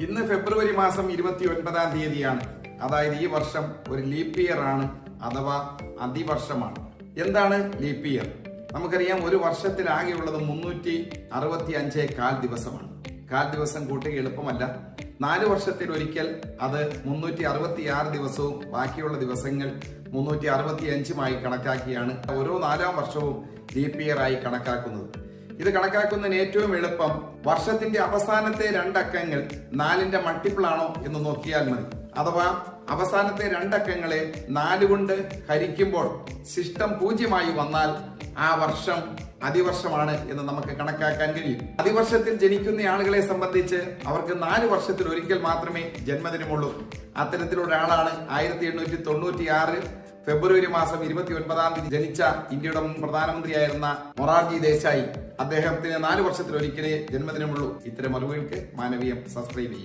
ഇന്ന് ഫെബ്രുവരി മാസം 29-ാം തീയതിയാണ്. അതായത് ഈ വർഷം ഒരു ലീപ്പ് ഇയർ ആണ്, അഥവാ അതിവർഷമാണ്. എന്താണ് ലീപ്പ് ഇയർ? നമുക്കറിയാം, ഒരു വർഷത്തിലാകെയുള്ളത് 365 കാൽ ദിവസമാണ്. കാൽ ദിവസം കൂട്ടുക എളുപ്പമല്ല. 4 വർഷത്തിൽ ഒരിക്കൽ അത് 366 ദിവസവും ബാക്കിയുള്ള ദിവസങ്ങൾ 365 കണക്കാക്കിയാണ് ഓരോ 4-ാം വർഷവും ലീപ്പ് ഇയർ ആയി കണക്കാക്കുന്നത്. ഇത് കണക്കാക്കുന്നതിന് ഏറ്റവും എളുപ്പം വർഷത്തിന്റെ അവസാനത്തെ 2 അക്കങ്ങൾ 4ന്റെ മൾട്ടിപ്പിൾ ആണോ എന്ന് നോക്കിയാൽ മതി. അഥവാ അവസാനത്തെ 2 അക്കങ്ങളെ 4 കൊണ്ട് ഹരിക്കുമ്പോൾ ശിഷ്ടം 0 വന്നാൽ ആ വർഷം അതിവർഷമാണ് എന്ന് നമുക്ക് കണക്കാക്കാൻ കഴിയും. അതിവർഷത്തിൽ ജനിക്കുന്ന ആളുകളെ സംബന്ധിച്ച് അവർക്ക് 4 വർഷത്തിൽ ഒരിക്കൽ മാത്രമേ ജന്മദിനമുള്ളൂ. അത്തരത്തിലുള്ള ആളാണ് 1896 ഫെബ്രുവരി മാസം 29-ാം തീയതി ജനിച്ച ഇന്ത്യയുടെ മുൻ പ്രധാനമന്ത്രിയായിരുന്ന മൊറാർജി ദേശായി. അദ്ദേഹത്തിന് 4 വർഷത്തിൽ ഒരിക്കലേ ജന്മദിനമുള്ളൂ. ഇത്തരം അറിവുകൾക്ക് മാനവീയം സബ്സ്ക്രൈബ് ചെയ്യും.